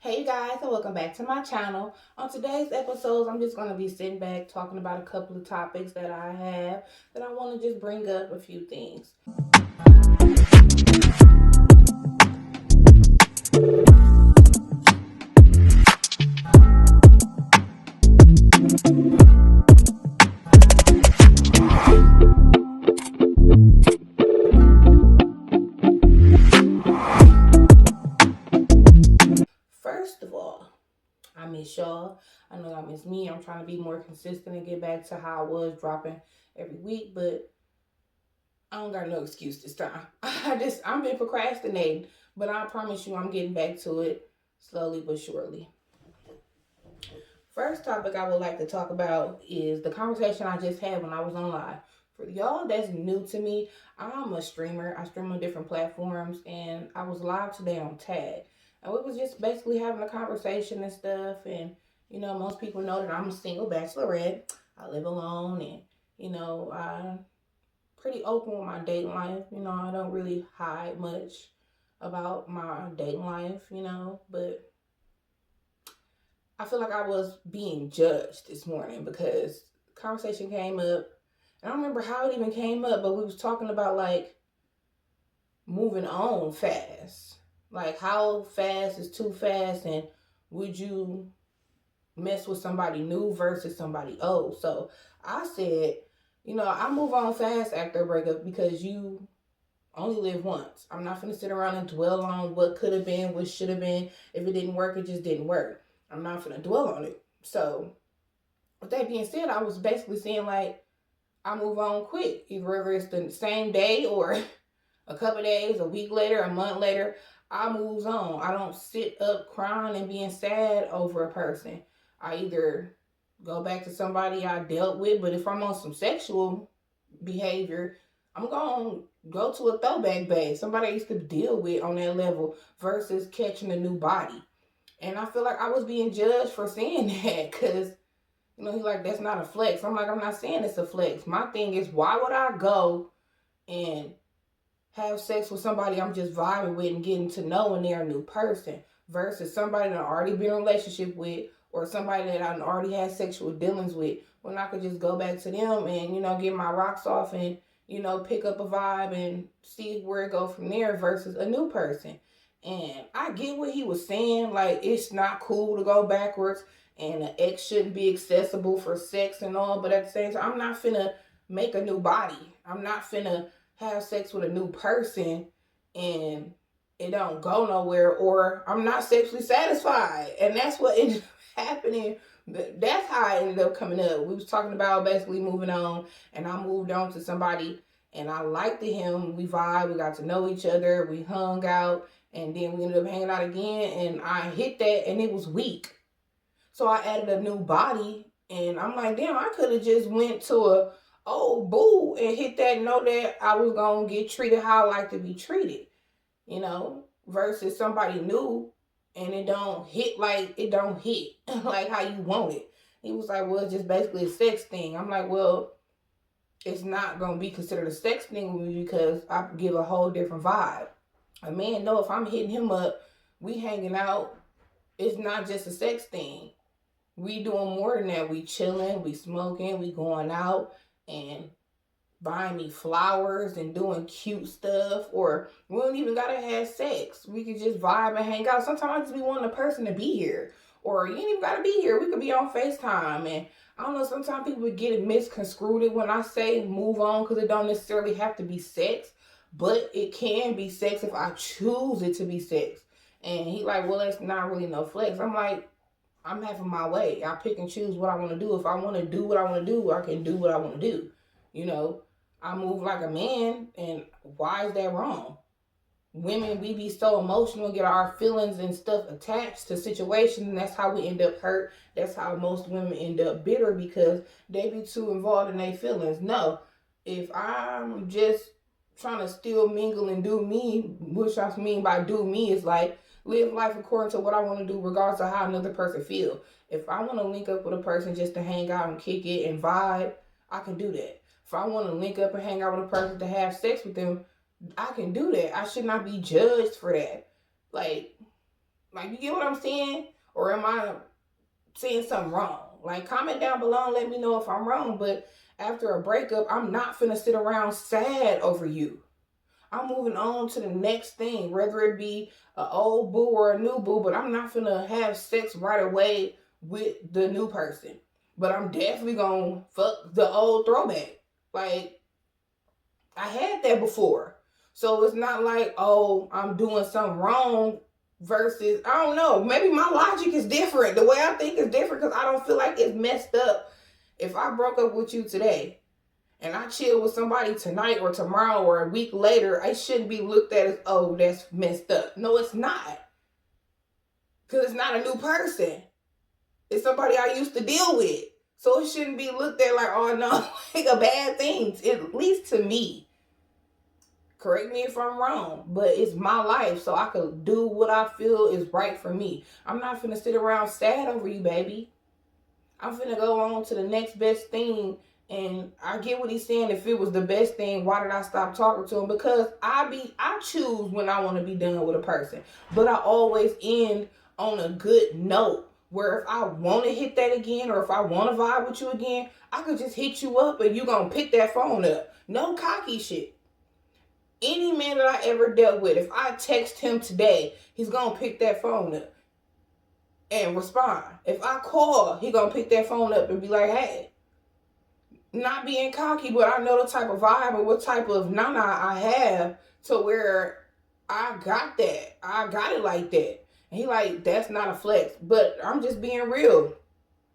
Hey you guys, and welcome back to my channel. On today's episodes, I'm just going to be sitting back talking about a couple of topics that I have that I want to just bring up a few things. First of all, I miss y'all. I know y'all miss me. I'm trying to be more consistent and get back to how I was dropping every week, but I don't got no excuse this time. I've been procrastinating, but I promise you I'm getting back to it slowly but surely. First topic I would like to talk about is the conversation I just had when I was on live. For y'all that's new to me, I'm a streamer. I stream on different platforms, and I was live today on Tag. And we was just basically having a conversation and stuff. And most people know that I'm a single bachelorette. I live alone, and I'm pretty open with my dating life. I don't really hide much about my dating life. But I feel like I was being judged this morning because conversation came up. And I don't remember how it even came up, but we was talking about like moving on fast. Like how fast is too fast, and would you mess with somebody new versus somebody old? So I said, I move on fast after a breakup because you only live once. I'm not gonna sit around and dwell on what could have been, what should have been. If it didn't work, it just didn't work. I'm not gonna dwell on it. So, with that being said, I was basically saying like I move on quick, either whether it's the same day or a couple days, a week later, a month later. I moves on. I don't sit up crying and being sad over a person. I either go back to somebody I dealt with, but if I'm on some sexual behavior, I'm gonna go to a throwback bag, somebody I used to deal with on that level versus catching a new body. And I feel like I was being judged for saying that because, he's like, that's not a flex. I'm like, I'm not saying it's a flex. My thing is, why would I go and have sex with somebody I'm just vibing with and getting to know when they're a new person versus somebody that I already been in a relationship with or somebody that I already had sexual dealings with when I could just go back to them and, get my rocks off and, pick up a vibe and see where it go from there versus a new person. And I get what he was saying. Like, it's not cool to go backwards and an ex shouldn't be accessible for sex and all. But at the same time, I'm not finna make a new body. I'm not finna have sex with a new person and it don't go nowhere, or I'm not sexually satisfied. And that's what ended up happening. That's how it ended up coming up. We was talking about basically moving on, and I moved on to somebody and I liked him. We vibed, we got to know each other, we hung out, and then we ended up hanging out again, and I hit that and it was weak. So I added a new body, and I'm like, damn, I could have just went to a old boo and hit that note that I was gonna get treated how I like to be treated, versus somebody new and it don't hit like it don't hit like how you want it. He was like, well, it's just basically a sex thing. I'm like, well, it's not gonna be considered a sex thing with me because I give a whole different vibe. A man know if I'm hitting him up, we hanging out, it's not just a sex thing. We doing more than that. We chilling, we smoking, we going out and buying me flowers and doing cute stuff. Or we don't even gotta have sex. We could just vibe and hang out. Sometimes I just be wanting a person to be here. Or you ain't even gotta be here. We could be on FaceTime. And I don't know, sometimes people would get it misconstrued when I say move on because it don't necessarily have to be sex. But it can be sex if I choose it to be sex. And he like, well, that's not really no flex. I'm like, I'm having my way. I pick and choose what I want to do. If I want to do what I want to do, I can do what I want to do. You know, I move like a man, and why is that wrong? Women, we be so emotional, get our feelings and stuff attached to situations, and that's how we end up hurt. That's how most women end up bitter because they be too involved in their feelings. No, if I'm just trying to still mingle and do me, which I mean by do me is like live life according to what I want to do, regardless of how another person feel. If I want to link up with a person just to hang out and kick it and vibe, I can do that. If I want to link up and hang out with a person to have sex with them, I can do that. I should not be judged for that. Like, Like, you get what I'm saying? Or am I saying something wrong? Like, comment down below and let me know if I'm wrong. But after a breakup, I'm not finna sit around sad over you. I'm moving on to the next thing, whether it be an old boo or a new boo, but I'm not finna have sex right away with the new person. But I'm definitely gonna fuck the old throwback. Like, I had that before. So it's not like, oh, I'm doing something wrong versus, I don't know, maybe my logic is different. The way I think is different because I don't feel like it's messed up. If I broke up with you today and I chill with somebody tonight or tomorrow or a week later, I shouldn't be looked at as, oh, that's messed up. No, it's not. Because it's not a new person. It's somebody I used to deal with. So it shouldn't be looked at like, oh, no, like a bad thing, at least to me. Correct me if I'm wrong, but it's my life, so I could do what I feel is right for me. I'm not finna sit around sad over you, baby. I'm finna go on to the next best thing. And I get what he's saying. If it was the best thing, why did I stop talking to him? Because I choose when I want to be done with a person. But I always end on a good note. Where if I want to hit that again, or if I want to vibe with you again, I could just hit you up and you gonna pick that phone up. No cocky shit. Any man that I ever dealt with, if I text him today, he's gonna pick that phone up and respond. If I call, he gonna pick that phone up and be like, hey. Not being cocky, but I know the type of vibe and what type of nana I have to where I got that. I got it like that. And he like, that's not a flex. But I'm just being real.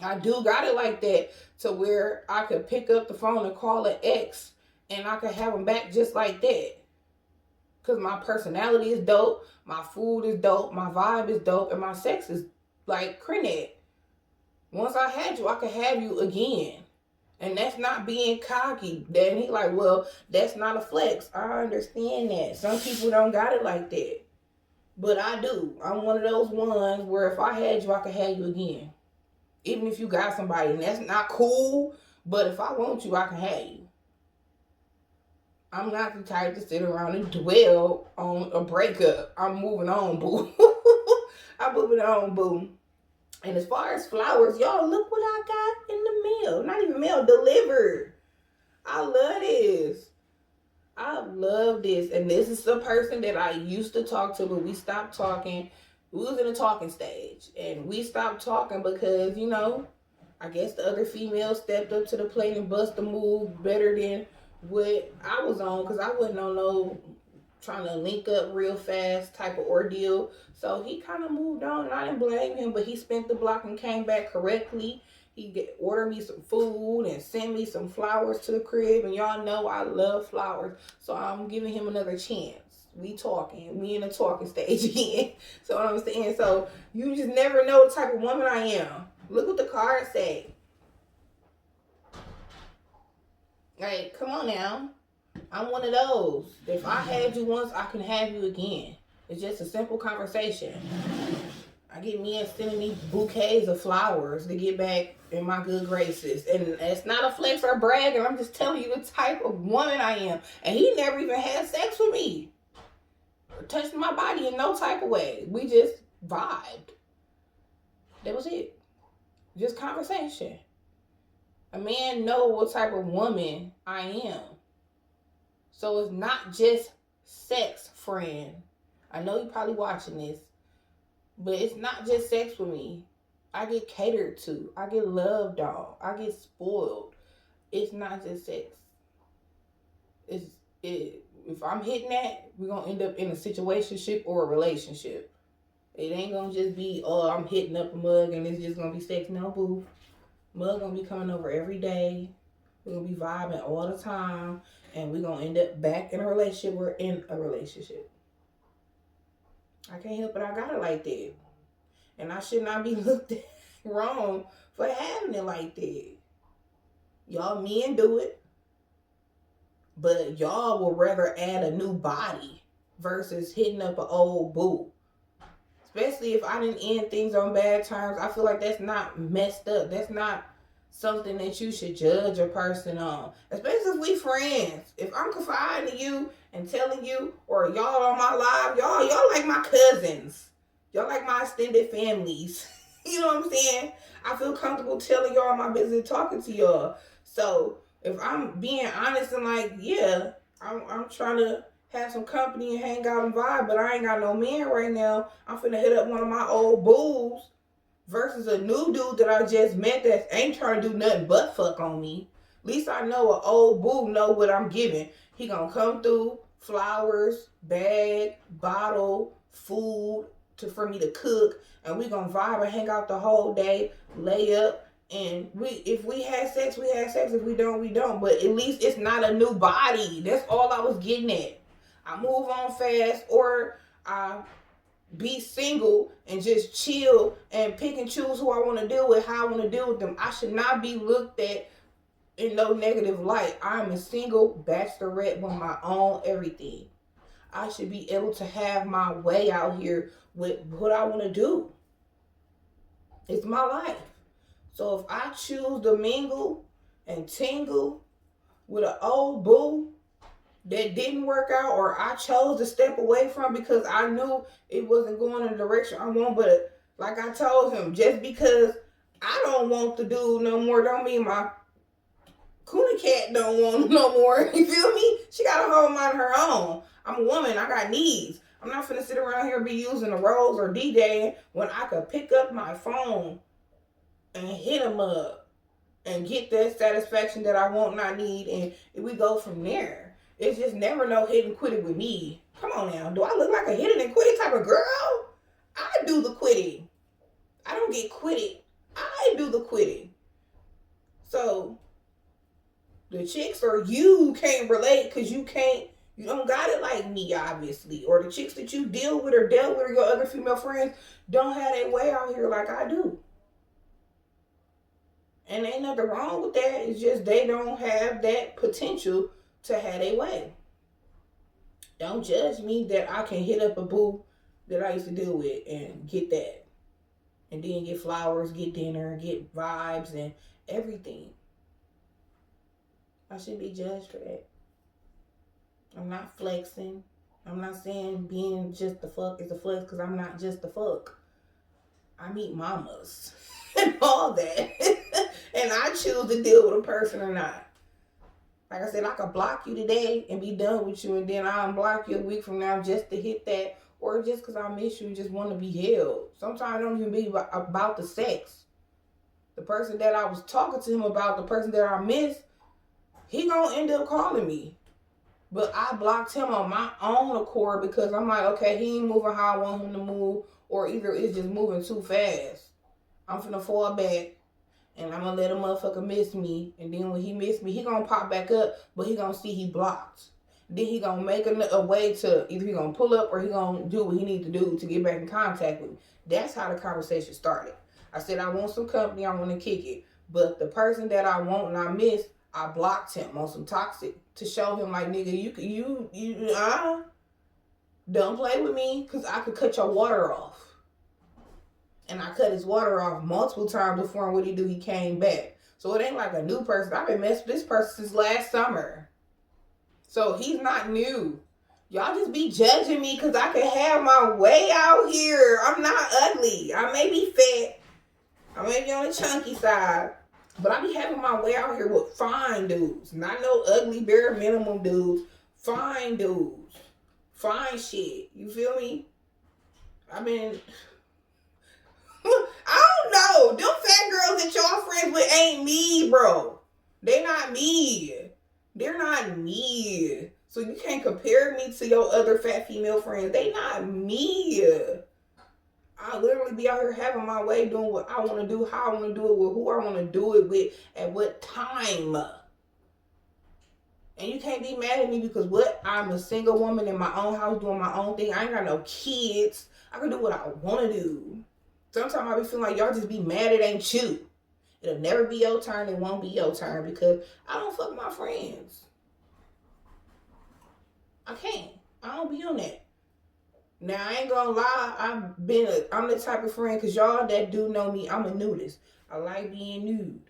I do got it like that to where I could pick up the phone and call an ex and I could have him back just like that. Because my personality is dope, my food is dope, my vibe is dope, and my sex is like crenette. Once I had you, I could have you again. And that's not being cocky. Then he like, well, that's not a flex. I understand that. Some people don't got it like that. But I do. I'm one of those ones where if I had you, I could have you again. Even if you got somebody, and that's not cool. But if I want you, I can have you. I'm not the type to sit around and dwell on a breakup. I'm moving on, boo. I'm moving on, boo. And as far as flowers, y'all, look what I got in the mail. Not even mail, delivered. I love this. I love this. And this is the person that I used to talk to, but we stopped talking. We was in a talking stage. And we stopped talking because, you know, I guess the other female stepped up to the plate and bust the move better than what I was on, because I wasn't on no trying to link up real fast type of ordeal. So he kind of moved on, and I didn't blame him, but he spent the block and came back correctly. He ordered me some food and sent me some flowers to the crib, and y'all know I love flowers, so I'm giving him another chance. We talking. We in a talking stage again. So what I'm saying, so you just never know the type of woman I am. Look what the card say. Like, come on now. I'm one of those. If I had you once, I can have you again. It's just a simple conversation. I get men sending me bouquets of flowers to get back in my good graces. And it's not a flex or brag, and I'm just telling you the type of woman I am. And he never even had sex with me. Or touched my body in no type of way. We just vibed. That was it. Just conversation. A man know what type of woman I am. So it's not just sex, friend. I know you're probably watching this, but it's not just sex with me. I get catered to. I get loved on. I get spoiled. It's not just sex. If I'm hitting that, we're going to end up in a situationship or a relationship. It ain't going to just be, oh, I'm hitting up a mug and it's just going to be sex. No, boo. Mug going to be coming over every day. We're going to be vibing all the time. And we're going to end up back in a relationship. We're in a relationship. I can't help it. I got it like that. And I should not be looked at wrong for having it like that. Y'all men do it. But y'all will rather add a new body versus hitting up an old boo. Especially if I didn't end things on bad terms. I feel like that's not messed up. That's not something that you should judge a person on. Especially if we friends. If I'm confiding to you and telling you, or y'all on my live, y'all like my cousins. Y'all like my extended families. You know what I'm saying? I feel comfortable telling y'all my business, talking to y'all. So if I'm being honest and like, yeah, I'm trying to have some company and hang out and vibe, but I ain't got no man right now. I'm finna hit up one of my old booze versus a new dude that I just met that ain't trying to do nothing but fuck on me. At least I know an old boo know what I'm giving. He gonna come through, flowers, bag, bottle, food for me to cook, and we gonna vibe and hang out the whole day, lay up, and if we had sex, we had sex. If we don't, we don't. But at least it's not a new body. That's all I was getting at. I move on fast, or I be single and just chill and pick and choose who I want to deal with, how I want to deal with them. I should not be looked at in no negative light. I'm a single bachelorette with my own everything. I should be able to have my way out here with what I want to do. It's my life. So if I choose to mingle and tingle with an old boo that didn't work out, or I chose to step away from because I knew it wasn't going in the direction I want, but like I told him, just because I don't want the dude no more don't mean my Kuna cat don't want him no more. You feel me? She got a whole mind of her own. I'm a woman. I got needs. I'm not finna sit around here and be using the roles or DJing when I could pick up my phone and hit him up and get that satisfaction that I want and I need, and we go from there. It's just never no hit and quit it with me. Come on now. Do I look like a hit it and quit it type of girl? I do the quitting. I don't get quitted. I do the quitting. So the chicks or you can't relate because you don't got it like me, obviously. Or the chicks that you deal with or dealt with or your other female friends don't have their way out here like I do. And ain't nothing wrong with that. It's just they don't have that potential to have their way. Don't judge me that I can hit up a boo that I used to deal with and get that. And then get flowers, get dinner, get vibes and everything. I shouldn't be judged for that. I'm not flexing. I'm not saying being just the fuck is a flex because I'm not just the fuck. I meet mamas and all that. And I choose to deal with a person or not. Like I said, I could block you today and be done with you, and then I'll unblock you a week from now just to hit that, or just because I miss you and just want to be held. Sometimes it don't even be about the sex. The person that I was talking to him about, the person that I miss, he gonna end up calling me. But I blocked him on my own accord because I'm like, okay, he ain't moving how I want him to move, or either it's just moving too fast. I'm finna fall back. And I'm gonna let a motherfucker miss me. And then when he miss me, he gonna pop back up, but he gonna see he blocked. Then he gonna make a way to, either he gonna pull up or he gonna do what he need to do to get back in contact with me. That's how the conversation started. I said, I want some company, I want to kick it. But the person that I want and I miss, I blocked him on some toxic to show him like, nigga, you don't play with me because I could cut your water off. And I cut his water off multiple times before, and what he do? He came back. So it ain't like a new person. I've been messing with this person since last summer. So he's not new. Y'all just be judging me because I can have my way out here. I'm not ugly. I may be fat. I may be on the chunky side. But I be having my way out here with fine dudes. Not no ugly, bare minimum dudes. Fine dudes. Fine shit. You feel me? I mean, I don't know. Them fat girls that y'all friends with ain't me, bro. They not me. They're not me. So you can't compare me to your other fat female friends. They not me. I literally be out here having my way, doing what I want to do, how I want to do it, with who I want to do it with, at what time. And you can't be mad at me because what? I'm a single woman in my own house doing my own thing. I ain't got no kids. I can do what I want to do. Sometimes I be feeling like y'all just be mad it ain't you. It'll never be your turn. It won't be your turn because I don't fuck my friends. I can't. I don't be on that. Now, I ain't gonna lie. I'm the type of friend, because y'all that do know me, I'm a nudist. I like being nude.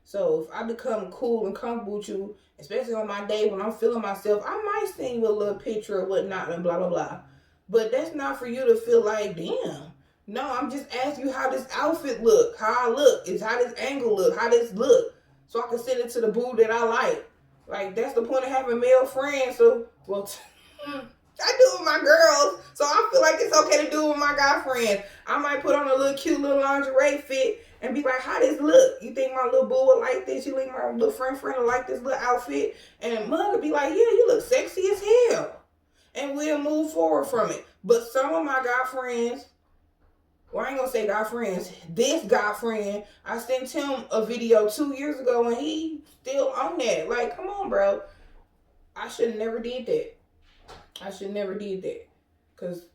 So if I become cool and comfortable with you, especially on my day when I'm feeling myself, I might send you a little picture or whatnot and blah, blah, blah. But that's not for you to feel like, damn, No, I'm just asking you how this outfit look, how I look, is how this angle look, how this look, so I can send it to the boo that I like. Like that's the point of having male friends. So, well, I do it with my girls, so I feel like it's okay to do it with my guy friends. I might put on a little cute little lingerie fit and be like, "How this look? You think my little boo would like this? You think my little friend would like this little outfit?" And Mug would be like, "Yeah, you look sexy as hell," and we'll move forward from it. But some of my guy friends, well, I ain't gonna say guy friends. This guy friend, I sent him a video 2 years ago and he still on that. Like, come on, bro. I should never did that. I should never did that. Cause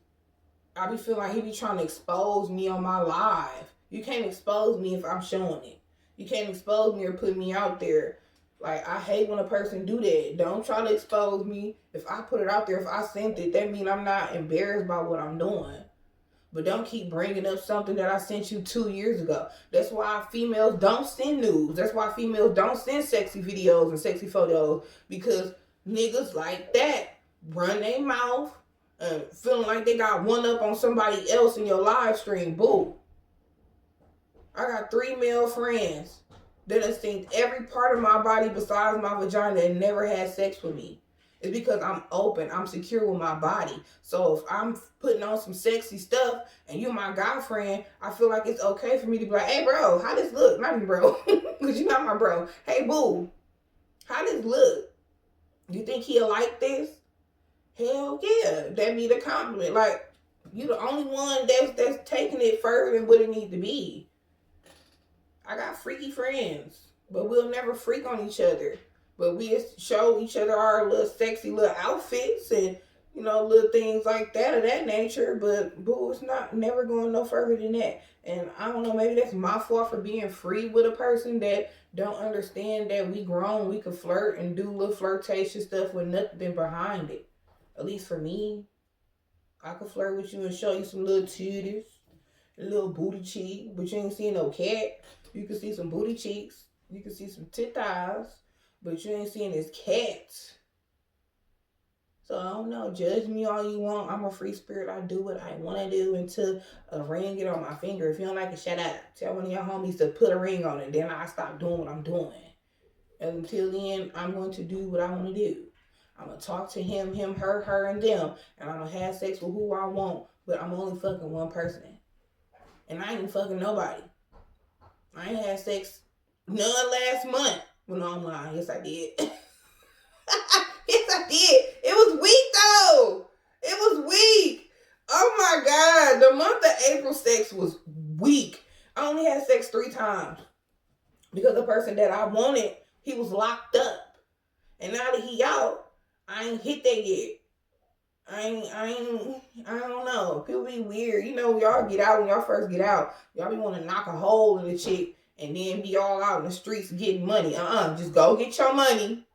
I be feeling like he be trying to expose me on my live. You can't expose me if I'm showing it. You can't expose me or put me out there. Like, I hate when a person do that. Don't try to expose me. If I put it out there, if I sent it, that means I'm not embarrassed by what I'm doing. But don't keep bringing up something that I sent you 2 years ago. That's why females don't send nudes. That's why females don't send sexy videos and sexy photos. Because niggas like that run their mouth and feeling like they got one up on somebody else in your live stream. Boo. I got 3 male friends that have seen every part of my body besides my vagina and never had sex with me. It's because I'm open. I'm secure with my body. So if I'm putting on some sexy stuff and you're my guy friend, I feel like it's okay for me to be like, "Hey, bro, how this look?" Not me, bro, because you're not my bro. "Hey, boo, how this look? You think he'll like this?" Hell yeah. That be the compliment. Like, you the only one that's taking it further than what it needs to be. I got freaky friends, but we'll never freak on each other. But we show each other our little sexy little outfits and, little things like that of that nature. But boo, it's not never going no further than that. And I don't know, maybe that's my fault for being free with a person that don't understand that we grown, we can flirt and do little flirtatious stuff with nothing behind it. At least for me, I could flirt with you and show you some little titties, a little booty cheek, but you ain't seeing no cat. You can see some booty cheeks. You can see some tit thighs, but you ain't seeing his cat. So I don't know. Judge me all you want. I'm a free spirit. I do what I want to do until a ring get on my finger. If you don't like it, shut up. Tell one of your homies to put a ring on it. Then I stop doing what I'm doing. And until then, I'm going to do what I want to do. I'm going to talk to him, her, and them. And I'm going to have sex with who I want. But I'm only fucking one person. And I ain't fucking nobody. I ain't had sex none last month. Well, no, I'm lying. Yes, I did. Yes, I did. It was weak, though. It was weak. Oh, my God. The month of April sex was weak. I only had sex 3 times. Because the person that I wanted, he was locked up. And now that he out, I ain't hit that yet. I don't know. People be weird. Y'all get out when y'all first get out. Y'all be want to knock a hole in the chick and then be all out in the streets getting money. Just go get your money.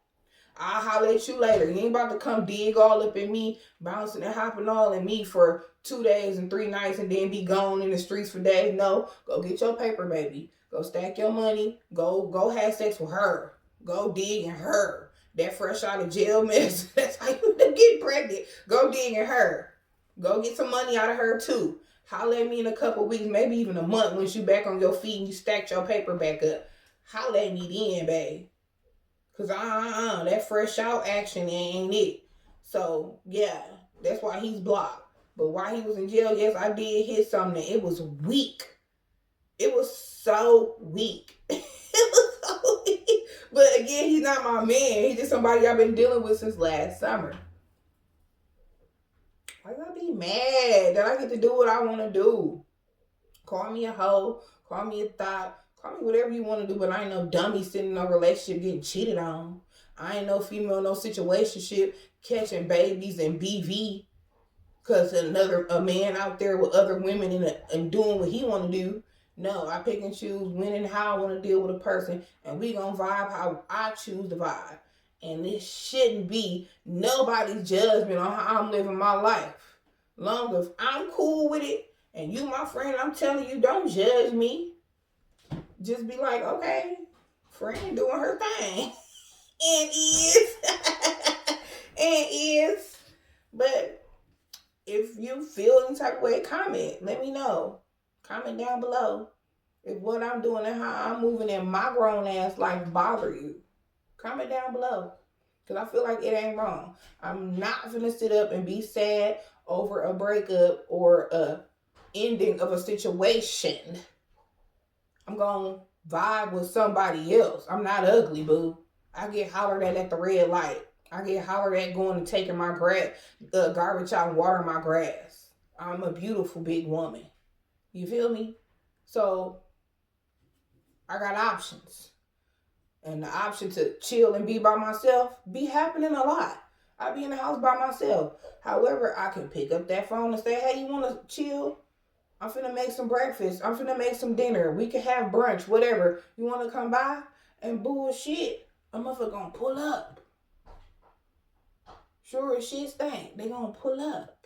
I'll holler at you later. You ain't about to come dig all up in me, bouncing and hopping all in me for 2 days and 3 nights and then be gone in the streets for days. No, go get your paper, baby. Go stack your money. Go have sex with her. Go dig in her. That fresh out of jail mess. That's how you get pregnant. Go dig in her. Go get some money out of her too. Holler at me in a couple weeks, maybe even a month once you back on your feet and you stacked your paper back up. Holler at me then, babe. Cause that fresh out action ain't it. So yeah, that's why he's blocked. But while he was in jail, yes, I did hit something. It was weak. It was so weak. It was so weak. But again, he's not my man. He's just somebody I've been dealing with since last summer. Why y'all be mad that I get to do what I want to do? Call me a hoe. Call me a thought. Call me whatever you want to do, but I ain't no dummy sitting in a relationship getting cheated on. I ain't no female, no situationship catching babies and BV because a man out there with other women and doing what he want to do. No, I pick and choose when and how I want to deal with a person, and we gonna vibe how I choose to vibe. And this shouldn't be nobody's judgment on how I'm living my life. Long as I'm cool with it, and you my friend, I'm telling you, don't judge me. Just be like, okay, friend doing her thing. And is. And is. But if you feel any type of way, comment. Let me know. Comment down below if what I'm doing and how I'm moving in my grown ass life bother you. Comment down below. Because I feel like it ain't wrong. I'm not gonna sit up and be sad over a breakup or a ending of a situation. I'm gonna vibe with somebody else. I'm not ugly, boo. I get hollered at the red light. I get hollered at going and taking my garbage out and watering my grass. I'm a beautiful big woman. You feel me? So I got options. And the option to chill and be by myself be happening a lot. I be in the house by myself. However, I can pick up that phone and say, hey, you want to chill? I'm finna make some breakfast. I'm finna make some dinner. We can have brunch, whatever. You want to come by? And bullshit, a motherfucker gonna pull up. Sure as shit stink, they gonna pull up.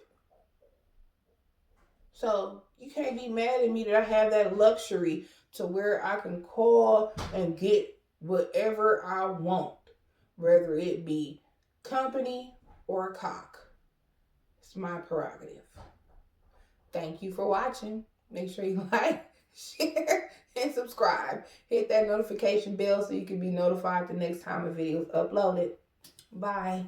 So you can't be mad at me that I have that luxury to where I can call and get whatever I want, whether it be company or a cock. It's my prerogative. Thank you for watching. Make sure you like, share, and subscribe. Hit that notification bell so you can be notified the next time a video is uploaded. Bye.